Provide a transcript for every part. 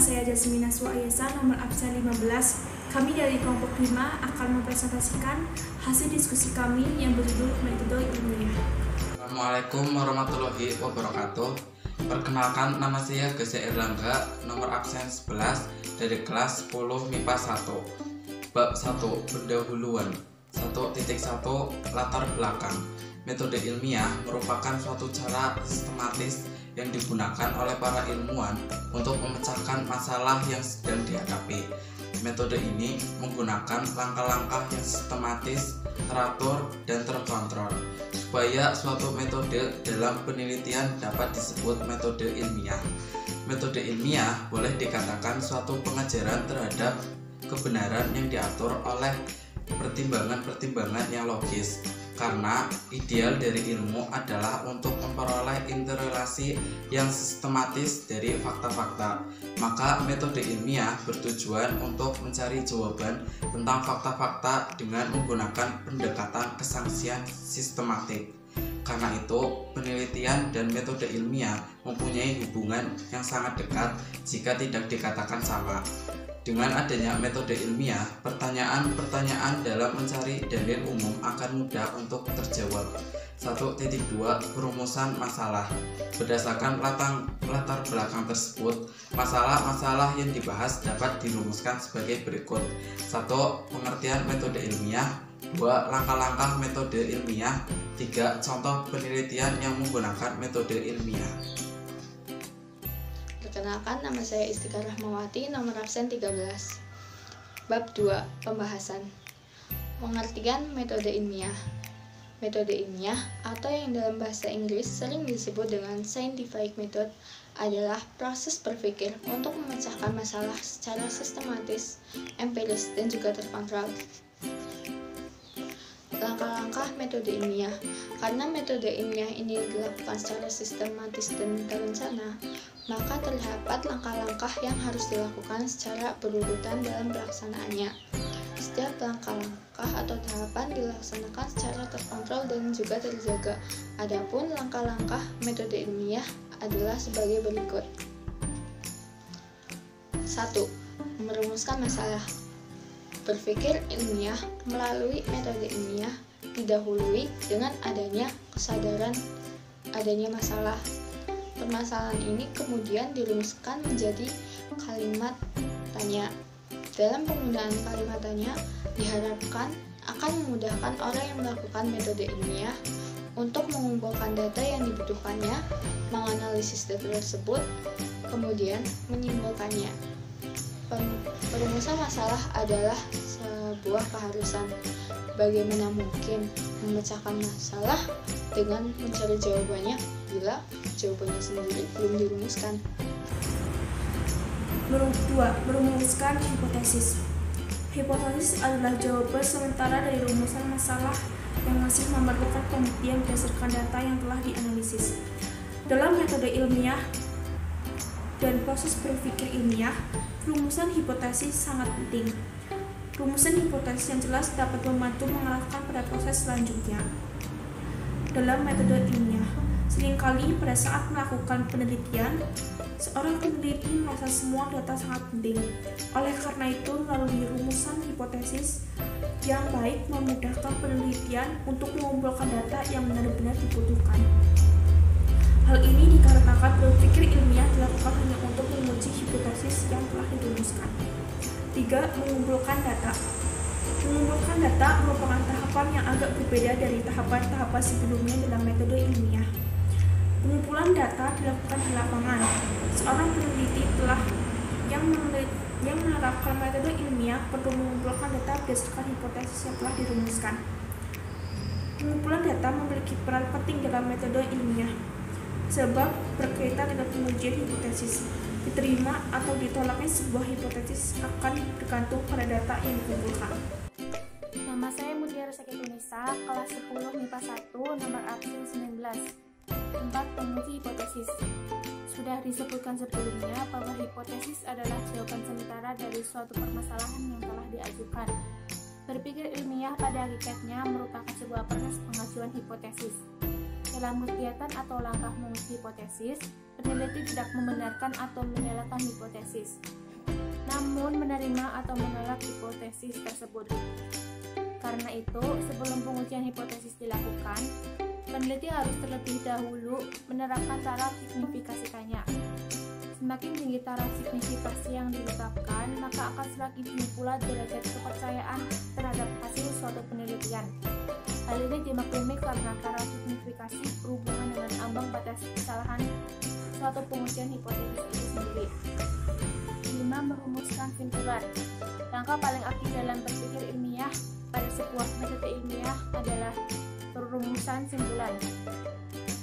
saya Jasmina Suayesa, nomor absen 15. Kami dari kelompok 5 akan mempresentasikan hasil diskusi kami yang berjudul metode ilmiah. Assalamualaikum warahmatullahi wabarakatuh. Perkenalkan, nama saya Gese Erlangga, nomor absen 11 dari kelas 10 MIPA 1. Bab 1, pendahuluan. 1.1 Latar belakang. Metode ilmiah merupakan suatu cara sistematis yang digunakan oleh para ilmuwan untuk memecahkan masalah yang sedang dihadapi. Metode ini menggunakan langkah-langkah yang sistematis, teratur, dan terkontrol supaya suatu metode dalam penelitian dapat disebut metode ilmiah. Metode ilmiah boleh dikatakan suatu pengajaran terhadap kebenaran yang diatur oleh pertimbangan-pertimbangan yang logis, karena ideal dari ilmu adalah untuk memperoleh interrelasi yang sistematis dari fakta-fakta. Maka metode ilmiah bertujuan untuk mencari jawaban tentang fakta-fakta dengan menggunakan pendekatan kesangsian sistematik. Karena itu, penelitian dan metode ilmiah mempunyai hubungan yang sangat dekat jika tidak dikatakan sama. Dengan adanya metode ilmiah, pertanyaan-pertanyaan dalam mencari dalil umum akan mudah untuk terjawab. 1.2 Perumusan masalah. Berdasarkan latar belakang tersebut, masalah-masalah yang dibahas dapat dirumuskan sebagai berikut. 1. Pengertian metode ilmiah. 2. Langkah-langkah metode ilmiah. 3. Contoh penelitian yang menggunakan metode ilmiah. Perkenalkan, nama saya Istika Rahmawati, nomor absen 13. Bab 2, pembahasan. Pengertian metode ilmiah. Metode ilmiah, atau yang dalam bahasa Inggris sering disebut dengan scientific method, adalah proses berpikir untuk memecahkan masalah secara sistematis, empiris, dan juga terkontrol. Langkah-langkah metode ilmiah. Karena metode ilmiah ini dilakukan secara sistematis dan terencana, maka terdapat langkah-langkah yang harus dilakukan secara berurutan dalam pelaksanaannya. Setiap langkah-langkah atau tahapan dilaksanakan secara terkontrol dan juga terjaga. Adapun langkah-langkah metode ilmiah adalah sebagai berikut. 1. Merumuskan masalah. Berpikir ilmiah melalui metode ilmiah didahului dengan adanya kesadaran adanya masalah. Permasalahan ini kemudian dirumuskan menjadi kalimat tanya. Dalam penggunaan kalimat tanya diharapkan akan memudahkan orang yang melakukan metode ilmiah untuk mengumpulkan data yang dibutuhkannya, menganalisis data tersebut, kemudian menyimpulkannya. Perumusan masalah adalah sebuah keharusan. Bagaimana mungkin memecahkan masalah dengan mencari jawabannya bila jawabannya sendiri belum dirumuskan? 2. Merumuskan hipotesis. Hipotesis adalah jawaban sementara dari rumusan masalah yang masih memerlukan pembuktian berdasarkan data yang telah dianalisis. Dalam metode ilmiah dan proses berpikir ilmiah, rumusan hipotesis sangat penting. Rumusan hipotesis yang jelas dapat membantu mengarahkan pada proses selanjutnya. Dalam metode ilmiah, seringkali pada saat melakukan penelitian, seorang peneliti merasa semua data sangat penting. Oleh karena itu, melalui rumusan hipotesis yang baik memudahkan penelitian untuk mengumpulkan data yang benar-benar dibutuhkan. Hal ini dikarenakan berpikir ilmiah dilakukan hanya untuk menguji hipotesis yang telah dirumuskan. 3. Mengumpulkan data. Mengumpulkan data merupakan tahapan yang agak berbeda dari tahapan-tahapan sebelumnya dalam metode ilmiah. Pengumpulan data dilakukan di lapangan. Seorang peneliti yang menerapkan metode ilmiah perlu mengumpulkan data berdasarkan hipotesis yang telah dirumuskan. Pengumpulan data memiliki peran penting dalam metode ilmiah, sebab berkaitan dengan pengujian hipotesis. Diterima atau ditolaknya sebuah hipotesis akan bergantung pada data yang dikumpulkan. Nama saya Mutiara Sakitunisa, kelas 10 MIPA 1, nomor absen 19. Tempat penguji hipotesis. Sudah disebutkan sebelumnya bahwa hipotesis adalah jawaban sementara dari suatu permasalahan yang telah diajukan. Berpikir ilmiah pada hakikatnya merupakan sebuah proses pengajuan hipotesis. dalam kegiatan atau langkah menguji hipotesis, peneliti tidak membenarkan atau menyalahkan hipotesis, namun menerima atau menolak hipotesis tersebut. Karena itu, sebelum pengujian hipotesis dilakukan, peneliti harus terlebih dahulu menerapkan taraf signifikasikannya. Semakin tinggi taraf signifikasi yang ditetapkan, maka akan semakin tinggi pula derajat kepercayaan terhadap hasil suatu penelitian. Hal ini dimaklumi karena taraf signifikasi berhubungan dengan ambang batas kesalahan suatu pengujian hipotesis itu sendiri. 5. Merumuskan simpulan. Langkah paling aktif dalam berpikir ilmiah pada sebuah metode ilmiah adalah perumusan simpulan.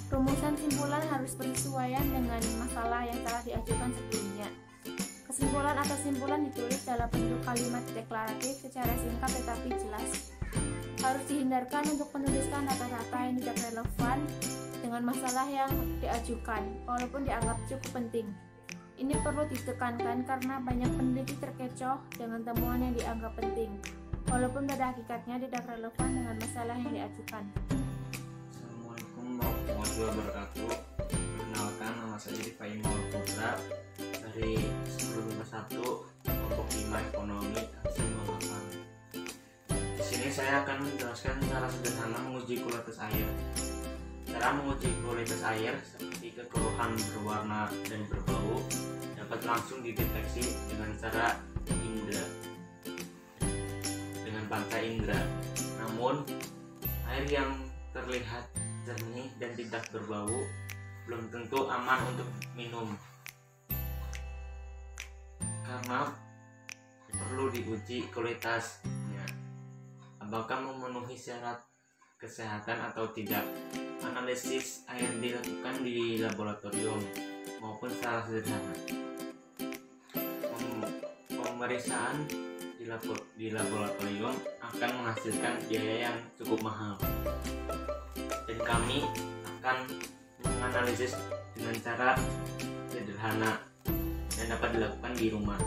Rumusan simpulan harus bersesuaian dengan masalah yang telah diajukan sebelumnya. Kesimpulan atau simpulan ditulis dalam bentuk kalimat deklaratif secara singkat tetapi jelas. Harus dihindarkan untuk menuliskan data-data yang tidak relevan dengan masalah yang diajukan, walaupun dianggap cukup penting. Ini perlu ditekankan karena banyak peneliti terkecoh dengan temuan yang dianggap penting, walaupun pada hakikatnya tidak relevan dengan masalah yang diajukan. Assalamualaikum warahmatullahi wabarakatuh. Perkenalkan, nama saya Diva Imam Putra dari 1051 kelompok 5 ekonomi absen 08. Di sini saya akan menjelaskan cara sederhana menguji kualitas air. Cara menguji kualitas air seperti kekeruhan berwarna dan berbau dapat langsung dideteksi dengan cara indera, dengan panca indera. Namun, air yang terlihat jernih dan tidak berbau belum tentu aman untuk minum, karena perlu diuji kualitasnya, apakah memenuhi syarat kesehatan atau tidak. Analisis air dilakukan di laboratorium maupun secara sederhana. Pemeriksaan di laboratorium akan menghasilkan biaya yang cukup mahal, dan kami akan menganalisis dengan cara sederhana dan dapat dilakukan di rumah.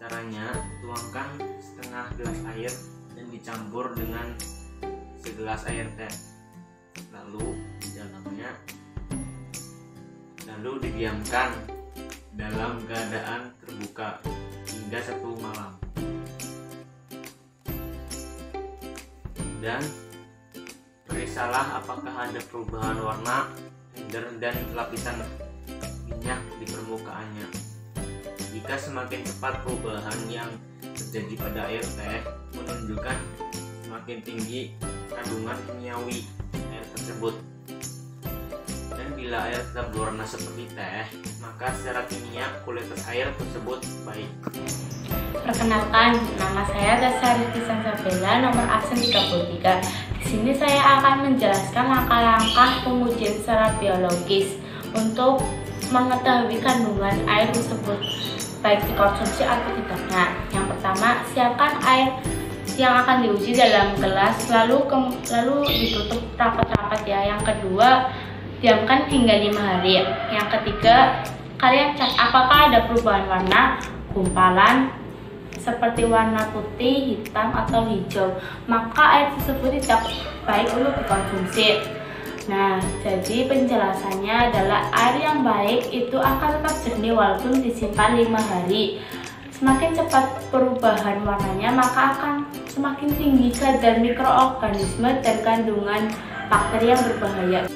Caranya, tuangkan setengah gelas air dan dicampur dengan segelas air teh, lalu didiamkan dalam keadaan terbuka hingga 1 malam, dan periksalah apakah ada perubahan warna, ember, dan lapisan minyak di permukaannya. Jika semakin cepat perubahan yang terjadi pada air teh menunjukkan semakin tinggi kandungan kimiawi air tersebut, dan bila air tetap berwarna seperti teh, maka secara kimia kualitas air tersebut baik. Perkenalkan, nama saya Dasari Sansabella, nomor absen 33. Di sini saya akan menjelaskan langkah-langkah pengujian secara biologis untuk mengetahui kandungan air tersebut, baik dikonsumsi atau tidaknya. Yang pertama, siapkan air yang akan diuji dalam gelas, lalu ditutup rapat-rapat ya. Yang kedua, diamkan hingga 5 hari. Yang ketiga, kalian cek apakah ada perubahan warna, gumpalan seperti warna putih, hitam, atau hijau, maka air tersebut tidak baik untuk dikonsumsi. Nah, jadi penjelasannya adalah air yang baik itu akan tetap jernih walaupun disimpan 5 hari. Semakin cepat perubahan warnanya, maka akan semakin tinggi kadar mikroorganisme dan kandungan bakteri yang berbahaya.